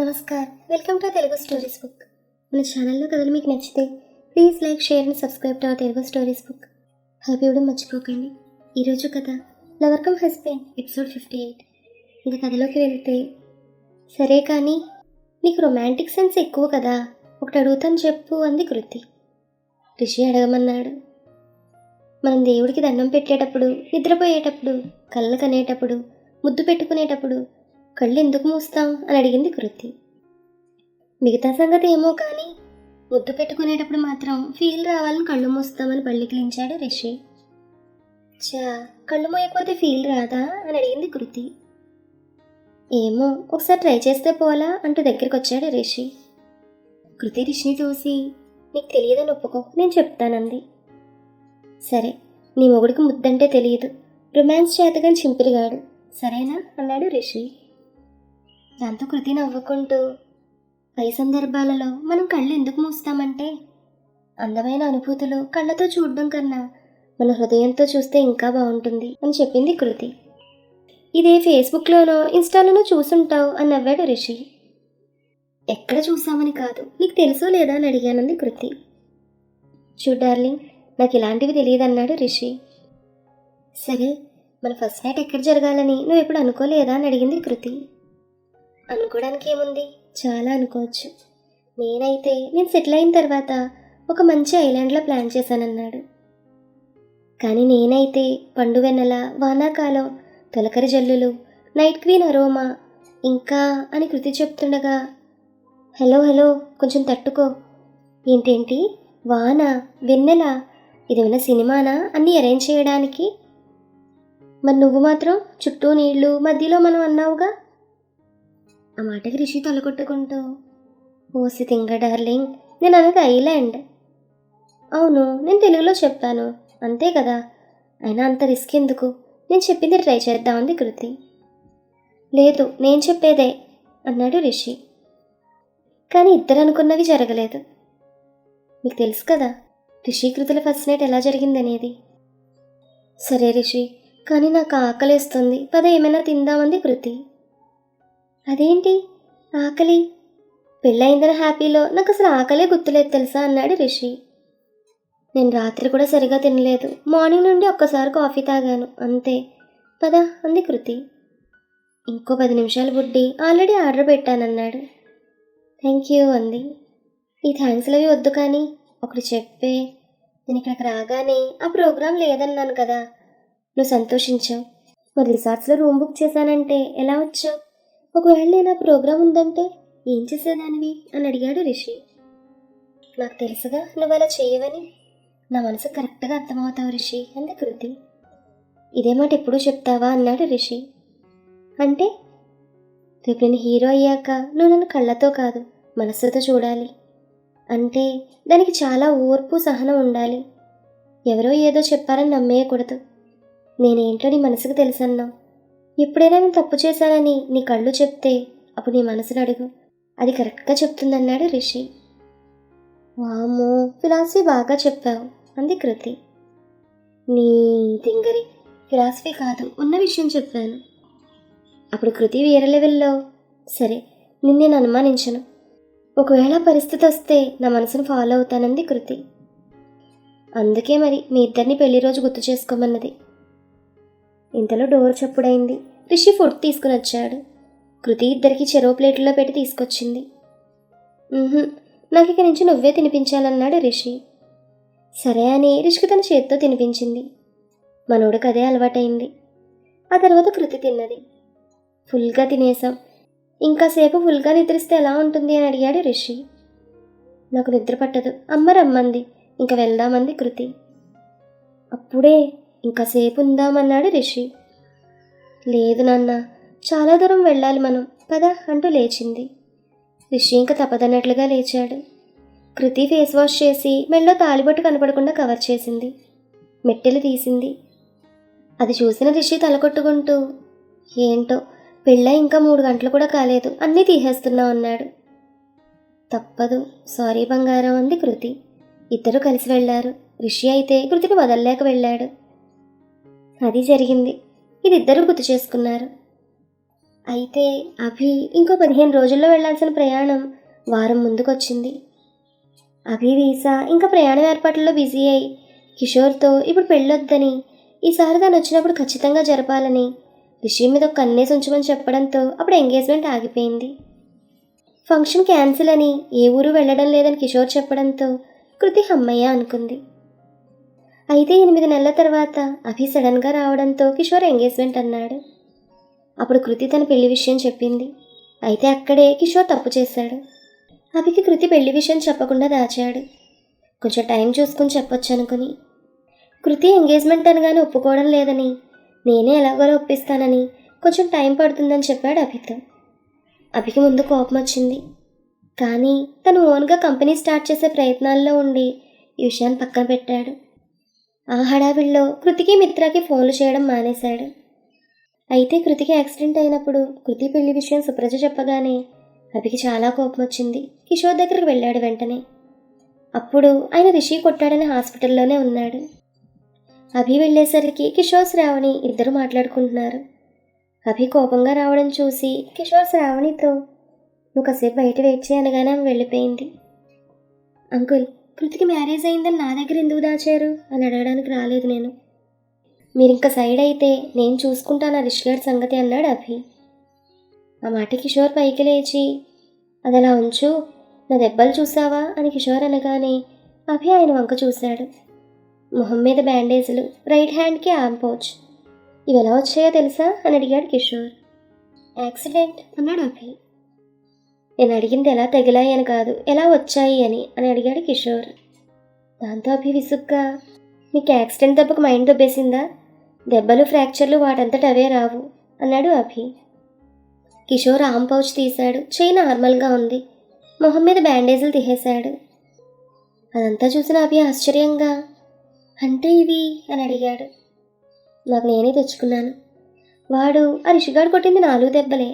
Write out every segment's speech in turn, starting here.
Namaskar, welcome to Telugu stories book. మన ఛానల్లో కథలు మీకు నచ్చితే please like, share and subscribe to our Telugu stories book. Happy ఇవ్వడం మర్చిపోకండి. ఈరోజు కథ లవర్ కమ్ హస్బెండ్ ఎపిసోడ్ 58. ఇంకా కథలోకి వెళ్తే, సరే కానీ నీకు రొమాంటిక్ సెన్స్ ఎక్కువ కదా, ఒకటి అడుగుతాను చెప్పు అంది కృతి. రిషి అడగమన్నాడు. మనం దేవుడికి దండం పెట్టేటప్పుడు, నిద్రపోయేటప్పుడు, కళ్ళు కనేటప్పుడు, ముద్దు పెట్టుకునేటప్పుడు కళ్ళు ఎందుకు మూస్తాం అని అడిగింది కృతి. మిగతా సంగతి ఏమో కానీ ముద్దు పెట్టుకునేటప్పుడు మాత్రం ఫీల్ రావాలని కళ్ళు మూస్తామని పళ్ళికిలించాడు రిషి. కళ్ళు మూయకపోతే ఫీల్ రాదా అని అడిగింది కృతి. ఏమో, ఒకసారి ట్రై చేస్తే పోలా అంటూ దగ్గరికి వచ్చాడు రిషి. కృతి రిషిని చూసి, నీకు తెలియదని ఒప్పుకో, నేను చెప్తానంది. సరే, నీ మొగుడికి ముద్దంటే తెలియదు, రొమాన్స్ చేతగాని చింపిరిగాడు, సరేనా అన్నాడు రిషి. దాంతో కృతి నవ్వుకుంటూ, పై సందర్భాలలో మనం కళ్ళు ఎందుకు మూస్తామంటే, అందమైన అనుభూతులు కళ్ళతో చూడడం కన్నా మన హృదయంతో చూస్తే ఇంకా బాగుంటుంది అని చెప్పింది కృతి. ఇదే ఫేస్బుక్లోనో ఇన్స్టాలోనో చూసుంటావు అని నవ్వాడు రిషి. ఎక్కడ చూసామని కాదు, నీకు తెలుసో లేదా అని అడిగానంది కృతి. చూడు డార్లింగ్, నాకు ఇలాంటివి తెలియదన్నాడు రిషి. సరే, మన ఫస్ట్ నైట్ ఎక్కడ జరగాలని నువ్వు ఎప్పుడు అనుకోలేదా అని అడిగింది కృతి. అనుకోవడానికి ఏముంది, చాలా అనుకోవచ్చు. నేనైతే నేను సెటిల్ అయిన తర్వాత ఒక మంచి ఐలాండ్లో ప్లాన్ చేశానన్నాడు. కానీ నేనైతే పండు వెన్నెల, వానాకాలం, తొలకరి జల్లులు, నైట్ క్వీన్ అరోమా ఇంకా అని కృతి చెప్తుండగా, హలో కొంచెం తట్టుకో. ఏంటేంటి, వాన, వెన్నెల, ఇదేమైనా సినిమానా అన్నీ అరేంజ్ చేయడానికి? మరి నువ్వు మాత్రం చుట్టూ నీళ్లు, మధ్యలో మనం అన్నావుగా. ఆ మాటకి రిషి తలకొట్టుకుంటూ, ఓసి తింగ డార్లింగ్, నేను అనగా ఐలాండ్. అవును, నేను తెలుగులో చెప్పాను అంతే కదా, అయినా అంత రిస్క్ ఎందుకు, నేను చెప్పింది ట్రై చేద్దామంది కృతి. లేదు, నేను చెప్పేదే అన్నాడు రిషి. కానీ ఇద్దరు అనుకున్నవి జరగలేదు. మీకు తెలుసు కదా రిషి కృతుల ఫస్ట్ నైట్ ఎలా జరిగిందనేది. సరే రిషి, కానీ నాకు ఆకలేస్తుంది, పద ఏమైనా తిందామంది కృతి. అదేంటి ఆకలి, పెళ్ళయిందని హ్యాపీలో నాకు అసలు ఆకలే గుర్తులేదు తెలుసా అన్నాడు రిషి. నేను రాత్రి కూడా సరిగా తినలేదు, మార్నింగ్ నుండి ఒక్కసారి కాఫీ తాగాను అంతే, పద అంది కృతి. ఇంకో 10 నిమిషాలు బుడ్డి, ఆల్రెడీ ఆర్డర్ పెట్టానన్నాడు. థ్యాంక్ యూ అంది. ఈ థ్యాంక్స్లు అవి వద్దు కానీ ఒకటి చెప్పే, నేను ఇక్కడికి రాగానే ఆ ప్రోగ్రాం లేదన్నాను కదా, నువ్వు సంతోషించావు. మరి రిసార్ట్స్లో రూమ్ బుక్ చేశానంటే ఎలా వచ్చావు? ఒకవేళ నేను ఆ ప్రోగ్రాం ఉందంటే ఏం చేసేదానివి అని అడిగాడు రిషి. నాకు తెలుసుగా నువ్వు అలా చేయవని, నా మనసు కరెక్ట్గా అర్థమవుతావు రిషి అంది కృతి. ఇదే మాట ఎప్పుడూ చెప్తావా అన్నాడు రిషి. అంటే రేపు నేను హీరో అయ్యాక నువ్వు నన్ను కళ్ళతో కాదు మనస్సుతో చూడాలి. అంటే దానికి చాలా ఓర్పు, సహనం ఉండాలి. ఎవరో ఏదో చెప్పారని నమ్మేయకూడదు. నేనేంటో నీ మనసుకు తెలుసన్నావు. ఎప్పుడైనా నేను తప్పు చేశానని నీ కళ్ళు చెప్తే అప్పుడు నీ మనసును అడుగు, అది కరెక్ట్గా చెప్తుందన్నాడు రిషి. వామ్మో, ఫిలాసఫీ బాగా చెప్పావు అంది కృతి. నీ తింగరి, ఫిలాసఫీ కాదు, ఉన్న విషయం చెప్పాను. అప్పుడు కృతి వేరే లెవెల్లో, సరే నిన్ను నేను అనుమానించను, ఒకవేళ పరిస్థితి వస్తే నా మనసును ఫాలో అవుతానంది కృతి. అందుకే మరి మీ ఇద్దరిని పెళ్లి రోజు గుర్తు చేసుకోమన్నది. ఇంతలో డోర్ చప్పుడైంది. రిషి ఫుడ్ తీసుకుని వచ్చాడు. కృతి ఇద్దరికి చెరో ప్లేట్లో పెట్టి తీసుకొచ్చింది. నాకు ఇక నుంచి నువ్వే తినిపించాలన్నాడు రిషి. సరే అని రిషికి తన చేతితో తినిపించింది. మనోడికి అదే అలవాటైంది. ఆ తర్వాత కృతి తిన్నది. ఫుల్గా తినేసాం, ఇంకాసేపు ఫుల్గా నిద్రిస్తే ఎలా ఉంటుంది అని అడిగాడు రిషి. నాకు నిద్ర పట్టదు, అమ్మ రమ్మంది, ఇంకా వెళ్దామంది కృతి. అప్పుడే ఇంకాసేపు ఉందామన్నాడు రిషి. లేదు నాన్న, చాలా దూరం వెళ్ళాలి మనం, పద అంటూ లేచింది. రిషి ఇంకా తప్పదన్నట్లుగా లేచాడు. కృతి ఫేస్ వాష్ చేసి మెళ్ళో తాళిబొట్టు కనపడకుండా కవర్ చేసింది. మెట్టెలు తీసింది. అది చూసిన రిషి తలకొట్టుకుంటూ, ఏంటో పెళ్ళై ఇంకా 3 గంటలు కూడా కాలేదు, అన్నీ తీసేస్తున్నావు అన్నాడు. తప్పదు, సారీ బంగారం అంది కృతి. ఇద్దరు కలిసి వెళ్ళారు. రిషి అయితే కృతిని వదల్లేక వెళ్ళాడు. అది జరిగింది. ఇది ఇద్దరు గుర్తు చేసుకున్నారు. అయితే అభి ఇంకో 15 రోజుల్లో వెళ్లాల్సిన ప్రయాణం వారం ముందుకొచ్చింది. అభి వీసా ఇంకా ప్రయాణం ఏర్పాట్లలో బిజీ అయి కిషోర్తో ఇప్పుడు పెళ్ళొద్దని, ఈసారి తను వచ్చినప్పుడు ఖచ్చితంగా జరపాలని రిషి మీద ఒక కన్నేసి ఉంచమని చెప్పడంతో అప్పుడు ఎంగేజ్మెంట్ ఆగిపోయింది. ఫంక్షన్ క్యాన్సిల్ అని ఏ ఊరు వెళ్ళడం లేదని కిషోర్ చెప్పడంతో కృతి అమ్మయ్య అనుకుంది. అయితే 8 నెలల తర్వాత అభి సడన్గా రావడంతో కిషోర్ ఎంగేజ్మెంట్ అన్నాడు. అప్పుడు కృతి తన పెళ్లి విషయం చెప్పింది. అయితే అక్కడే కిషోర్ తప్పు చేశాడు. అభికి కృతి పెళ్లి విషయం చెప్పకుండా దాచాడు. కొంచెం టైం చూసుకుని చెప్పొచ్చు అనుకుని. కృతి ఎంగేజ్మెంట్ అనగానే ఒప్పుకోవడం లేదని, నేనే ఎలాగోలా ఒప్పిస్తానని కొంచెం టైం పడుతుందని చెప్పాడు అభితో. అభికి ముందు కోపం వచ్చింది. కానీ తను ఓన్గా కంపెనీ స్టార్ట్ చేసే ప్రయత్నాల్లో ఉండి ఈ విషయాన్ని పక్కన పెట్టాడు. ఆ హడావిడిలో కృతికి మిత్రకి ఫోన్లు చేయడం మానేశాడు. అయితే కృతికి యాక్సిడెంట్ అయినప్పుడు కృతి పెళ్లి విషయం సుప్రజ చెప్పగానే అభికి చాలా కోపం వచ్చింది. కిషోర్ దగ్గరికి వెళ్ళాడు వెంటనే. అప్పుడు ఆయన రిషి కొట్టాడని హాస్పిటల్లోనే ఉన్నాడు. అభి వెళ్ళేసరికి కిషోర్ శ్రావణి ఇద్దరు మాట్లాడుకుంటున్నారు. అభి కోపంగా రావడం చూసి కిషోర్ శ్రావణితో నువ్వు కాసేపు బయట వెయిట్ చేయనగానే ఆమె వెళ్ళిపోయింది. అంకుల్, కృతికి మ్యారేజ్ అయిందని నా దగ్గర ఎందుకు దాచారు అని అడగడానికి రాలేదు నేను. మీరింక సైడ్ అయితే నేను చూసుకుంటాను ఆ రిషిగాడి సంగతి అన్నాడు అభి. ఆ మాట కిషోర్ పైకి లేచి అది అలా ఉంచు, నా దెబ్బలు చూసావా అని కిషోర్ అనగానే అభి ఆయన వంక చూశాడు. మొహం మీద బ్యాండేజీలు, రైట్ హ్యాండ్కి ఆర్మ్ పౌచ్. ఇవి ఎలా వచ్చాయో తెలుసా అని అడిగాడు కిషోర్. యాక్సిడెంట్ అన్నాడు అభి. నేను అడిగింది ఎలా తగిలాయి అని కాదు, ఎలా వచ్చాయి అని అడిగాడు కిషోర్. దాంతో అభి విసుగ్గా, నీకు యాక్సిడెంట్ దెబ్బకు మైండ్ దొబ్బేసిందా? దెబ్బలు ఫ్రాక్చర్లు వాటంతట అవే రావు అన్నాడు అభి. కిషోర్ ఆర్మ్ పౌచ్ తీశాడు. చెయ్యి నార్మల్గా ఉంది. మొహం మీద బ్యాండేజీలు తీసేశాడు. అదంతా చూసిన అభి ఆశ్చర్యంగా, అంటే ఇవి అని అడిగాడు. నాకు నేనే తెచ్చుకున్నాను. వాడు ఆ రిషిగాడు కొట్టింది 4 దెబ్బలే.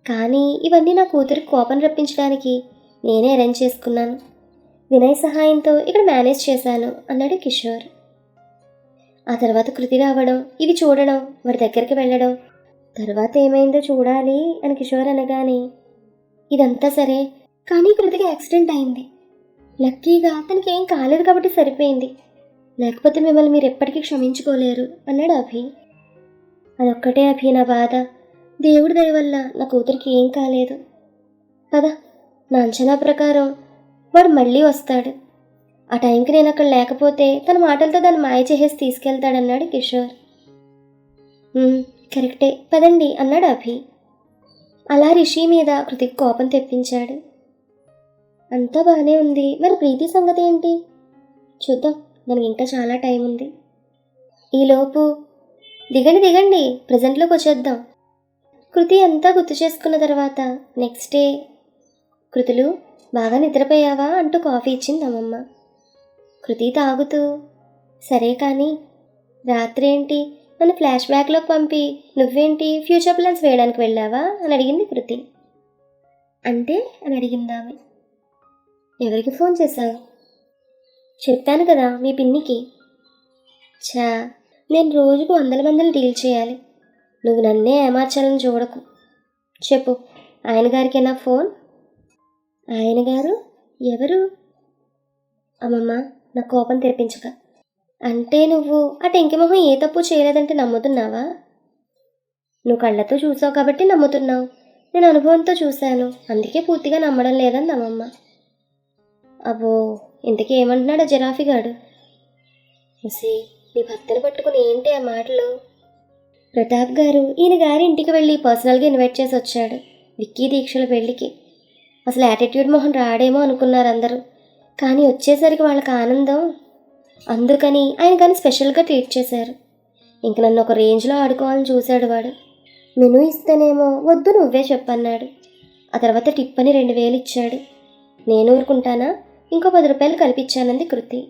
కానీ ఇవన్నీ నా కూతురికి కోపం రప్పించడానికి నేనే అరేంజ్ చేసుకున్నాను. వినయ్ సహాయంతో ఇక్కడ మేనేజ్ చేశాను అన్నాడు కిషోర్. ఆ తర్వాత కృతి రావడం, ఇవి చూడడం, వాడి దగ్గరికి వెళ్ళడం, తర్వాత ఏమైందో చూడాలి అని కిషోర్ అనగానే ఇదంతా సరే, కానీ కృతికి యాక్సిడెంట్ అయింది. లక్కీగా తనకి ఏం కాలేదు కాబట్టి సరిపోయింది. లేకపోతే మిమ్మల్ని మీరు ఎప్పటికీ క్షమించుకోలేరు అన్నాడు అభి. అదొక్కటే అభి నా బాధ. దేవుడి దయ వల్ల నా కూతురికి ఏం కాలేదు. పద, నా అంచనా ప్రకారం వాడు మళ్ళీ వస్తాడు. ఆ టైంకి నేను అక్కడ లేకపోతే తన మాటలతో దాన్ని మాయ చేసేసి తీసుకెళ్తాడన్నాడు కిషోర్. కరెక్టే, పదండి అన్నాడు అభి. అలా రిషి మీద కృతికి కోపం తెప్పించాడు. అంతా బాగానే ఉంది, మరి ప్రీతి సంగతి ఏంటి? చూద్దాం, మనకి ఇంకా చాలా టైం ఉంది. ఈలోపు దిగండి ప్రజెంట్లోకి వచ్చేద్దాం. కృతి అంతా గుర్తు చేసుకున్న తర్వాత నెక్స్ట్ డే, కృతులు బాగా నిద్రపోయావా అంటూ కాఫీ ఇచ్చింది అమ్మమ్మ. కృతి తాగుతూ, సరే కానీ రాత్రి ఏంటి నన్ను ఫ్లాష్ బ్యాక్లోకి పంపి నువ్వేంటి ఫ్యూచర్ ప్లాన్స్ వేయడానికి వెళ్ళావా అని అడిగింది కృతి. అంటే అని అడిగింది ఆమె. ఎవరికి ఫోన్ చేశావు? చెప్పాను కదా, మీ పిన్నికి. చా, నేను రోజుకు 100 మందిని డీల్ చేయాలి. నువ్వు నన్నే ఏమార్చాలని చూడకు. చెప్పు, ఆయన గారికేనా ఫోన్? ఆయన గారు ఎవరు? అమ్మమ్మ, నా కోపం తెప్పించక. అంటే నువ్వు ఆ టెంకి మొహం ఏ తప్పు చేయలేదంటే నమ్ముతున్నావా? నువ్వు కళ్ళతో చూసావు కాబట్టి నమ్ముతున్నావు. నేను అనుభవంతో చూశాను, అందుకే పూర్తిగా నమ్మడం లేదని అమ్మమ్మ. అబ్బో, ఇంతకీ ఏమంటున్నాడు జిరాఫీగాడు? ఉసి, నీ భర్తను పట్టుకుని ఏంటి ఆ మాటలు? ప్రతాప్ గారు ఈయన గారి ఇంటికి వెళ్ళి పర్సనల్గా ఇన్వైట్ చేసి వచ్చాడు విక్కీ దీక్షల పెళ్ళికి. అసలు యాటిట్యూడ్ మొహం రాడేమో అనుకున్నారు అందరూ, కానీ వచ్చేసరికి వాళ్ళకి ఆనందం. అందుకని ఆయన కానీ స్పెషల్గా ట్రీట్ చేశారు. ఇంక నన్ను ఒక రేంజ్లో ఆడుకోవాలని చూశాడు వాడు. మెనూ ఇస్తేనేమో వద్దు నువ్వే చెప్పన్నాడు. ఆ తర్వాత టిప్ అని 2000 ఇచ్చాడు. నేను ఊరుకుంటానా? ఇంకో 10 రూపాయలు కల్పించానంది కృతి.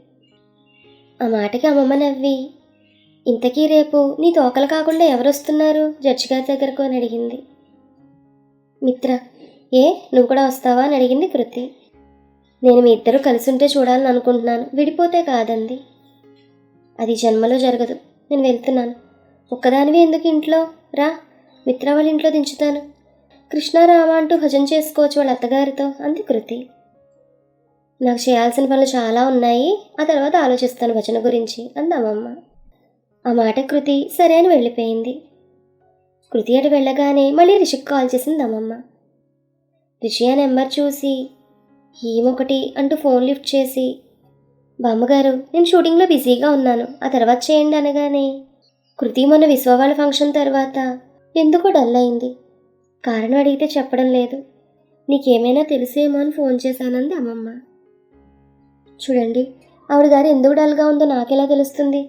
ఆ మాటకి అమ్మమ్మ నవ్వి, ఇంతకీ రేపు నీ తోకలు కాకుండా ఎవరు వస్తున్నారు జడ్జి గారి దగ్గరకు అని అడిగింది. మిత్ర. ఏ, నువ్వు కూడా వస్తావా అని అడిగింది కృతి. నేను మీ ఇద్దరు కలిసి ఉంటే చూడాలని అనుకుంటున్నాను, విడిపోతే కాదంది. అది జన్మలో జరగదు, నేను వెళ్తున్నాను. ఒక్కదానివి ఎందుకు ఇంట్లో? రా, మిత్ర వాళ్ళ ఇంట్లో దించుతాను కృష్ణారామ అంటూ భజన చేసుకోవచ్చు వాళ్ళ అత్తగారితో అంది కృతి. నాకు చేయాల్సిన పనులు చాలా ఉన్నాయి, ఆ తర్వాత ఆలోచిస్తాను భజన గురించి అంది అమ్మమ్మ. ఆ మాట కృతి సరే అని వెళ్ళిపోయింది. కృతి అటు వెళ్ళగానే మళ్ళీ రిషికి కాల్ చేసింది అమ్మమ్మ. రిషి ఆ నెంబర్ చూసి ఏమొకటి అంటూ ఫోన్ లిఫ్ట్ చేసి, బామ్మగారు నేను షూటింగ్లో బిజీగా ఉన్నాను, ఆ తర్వాత చేయండి అనగానే కృతి మొన్న విశ్వ వాళ్ళ ఫంక్షన్ తర్వాత ఎందుకో డల్ అయింది. కారణం అడిగితే చెప్పడం లేదు. నీకేమైనా తెలిసేమో అని ఫోన్ చేశానంది అమ్మమ్మ. చూడండి, ఆవిడ గారు ఎందుకు డల్గా ఉందో నాకెలా తెలుస్తుంది?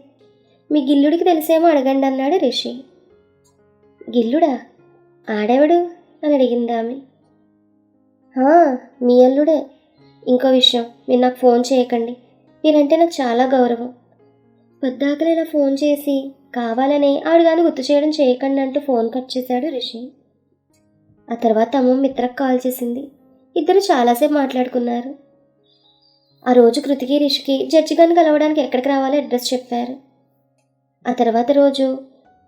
మీ గిల్లుడికి తెలిసేమో అడగండి అన్నాడు రిషి. గిల్లుడా? ఆడెవడు అని అడిగింది ఆమె. మీ అల్లుడే. ఇంకో విషయం, మీరు నాకు ఫోన్ చేయకండి, మీరంటే నాకు చాలా గౌరవం. పొద్దాకలు ఇలా ఫోన్ చేసి కావాలని ఆవిడ కానీ గుర్తు చేయడం చేయకండి అంటూ ఫోన్ కట్ చేశాడు రిషి. ఆ తర్వాత అమ్మమ్మ మిత్రకు కాల్ చేసింది. ఇద్దరు చాలాసేపు మాట్లాడుకున్నారు. ఆ రోజు కృతికి రిషికి జడ్జి గారిని కలవడానికి ఎక్కడికి రావాలో అడ్రస్ చెప్పారు. ఆ తర్వాత రోజు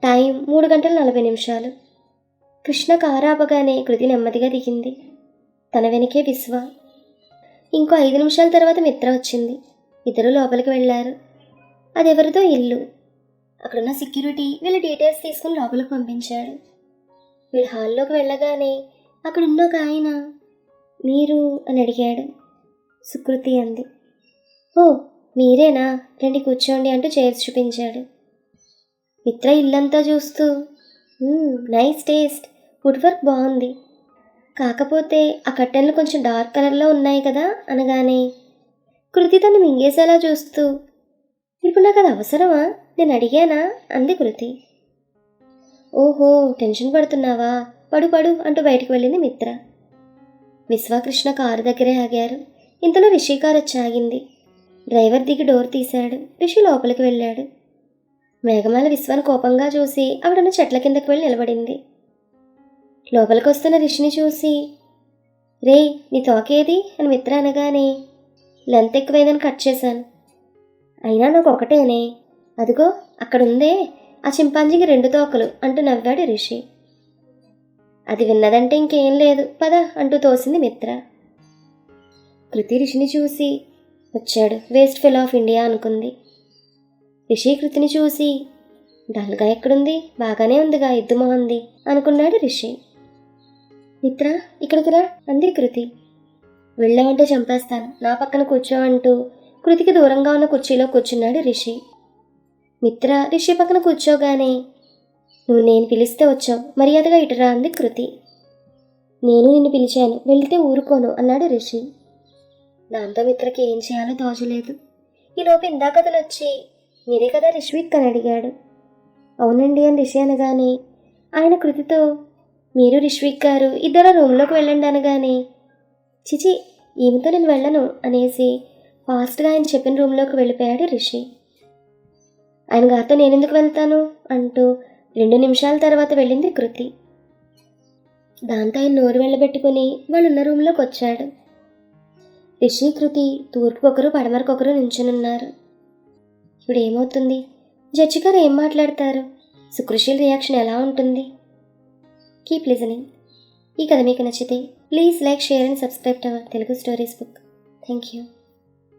టైం 3:40. కృష్ణ కారు ఆపగానే కృతి నెమ్మదిగా దిగింది. తన వెనకే విశ్వ. ఇంకో 5 నిమిషాల తర్వాత మిత్ర వచ్చింది. ఇద్దరు లోపలికి వెళ్ళారు. అదెవరిదో ఇల్లు. అక్కడున్న సెక్యూరిటీ వీళ్ళ డీటెయిల్స్ తీసుకుని లోపలికి పంపించాడు. వీళ్ళు హాల్లోకి వెళ్ళగానే అక్కడున్న ఒక ఆయన మీరు అని అడిగాడు. సుకృతి అంది. ఓ మీరేనా, రండి కూర్చోండి అంటూ చైర్స్ చూపించాడు. మిత్ర ఇల్లంతా చూస్తూ నైస్ టేస్ట్, వుడ్ వర్క్ బాగుంది, కాకపోతే ఆ కట్టెన్లు కొంచెం డార్క్ కలర్లో ఉన్నాయి కదా అనగానే కృతి తను మింగేసేలా చూస్తూ ఇప్పుడు నాకు అది అవసరమా, నేను అడిగానా అంది కృతి. ఓహో టెన్షన్ పడుతున్నావా, పడు పడు అంటూ బయటకు వెళ్ళింది మిత్ర. విశ్వకృష్ణ కారు దగ్గరే ఆగారు. ఇంతలో రిషి కారు వచ్చి ఆగింది. డ్రైవర్ దిగి డోర్ తీశాడు. రిషి లోపలికి వెళ్ళాడు. మేఘమాల విశ్వాన్ని కోపంగా చూసి ఆవిడన్న చెట్ల కిందకి వెళ్ళి నిలబడింది. లోపలికి వస్తున్న రిషిని చూసి రే నీ తోకేది అని మిత్ర అనగానే లెంత్ ఎక్కువైందని కట్ చేశాను. అయినా నాకు ఒకటేనే, అదిగో అక్కడుందే ఆ చింపాంజీకి 2 తోకలు అంటూ నవ్వాడు రిషి. అది విన్నదంటే ఇంకేం లేదు పద అంటూ తోసింది మిత్ర. కృతి రిషిని చూసి వచ్చాడు వేస్ట్ ఫెలో ఆఫ్ ఇండియా అనుకుంది. రిషి కృతిని చూసి డల్గా ఎక్కడుంది, బాగానే ఉందిగా ఎద్దు మొహంది అనుకున్నాడు రిషి. మిత్ర ఇక్కడికి రా అంది కృతి. వెళ్ళామంటే చంపేస్తాను, నా పక్కన కూర్చో అంటూ కృతికి దూరంగా ఉన్న కుర్చీలో కూర్చున్నాడు రిషి. మిత్ర రిషి పక్కన కూర్చోగానే నువ్వు నేను పిలిస్తే వచ్చావు, మర్యాదగా ఇటురా అంది కృతి. నేను నిన్ను పిలిచాను, వెళ్తే ఊరుకోను అన్నాడు రిషి. దాంతో మిత్రకి ఏం చేయాలో తోచలేదు. ఈలోపు ఇందాక అతను వచ్చి మీరే కదా రిష్విక్ అని అడిగాడు. అవునండి అని రిషి అనగానే ఆయన కృతితో మీరు రిష్విక్ గారు ఇద్దరు రూమ్లోకి వెళ్ళండి అనగానే చిచి ఈమెతో నేను వెళ్ళను అనేసి ఫాస్ట్గా ఆయన చెప్పిన రూమ్లోకి వెళ్ళిపోయాడు రిషి. ఆయన గారితో నేనెందుకు వెళ్తాను అంటూ 2 నిమిషాల తర్వాత వెళ్ళింది కృతి. దాంతో ఆయన నోరు వెళ్ళబెట్టుకుని వాళ్ళున్న రూమ్లోకి వచ్చాడు. రిషి కృతి తూర్పుకొకరు పడమరకొకరు నించునున్నారు. ఇప్పుడు ఏమవుతుంది, జడ్జి గారు ఏం మాట్లాడతారు, సుకృషిల్ రియాక్షన్ ఎలా ఉంటుంది? Keep listening. ఈ కథ మీకు నచ్చితే please like, share and subscribe to our Telugu stories book. Thank you.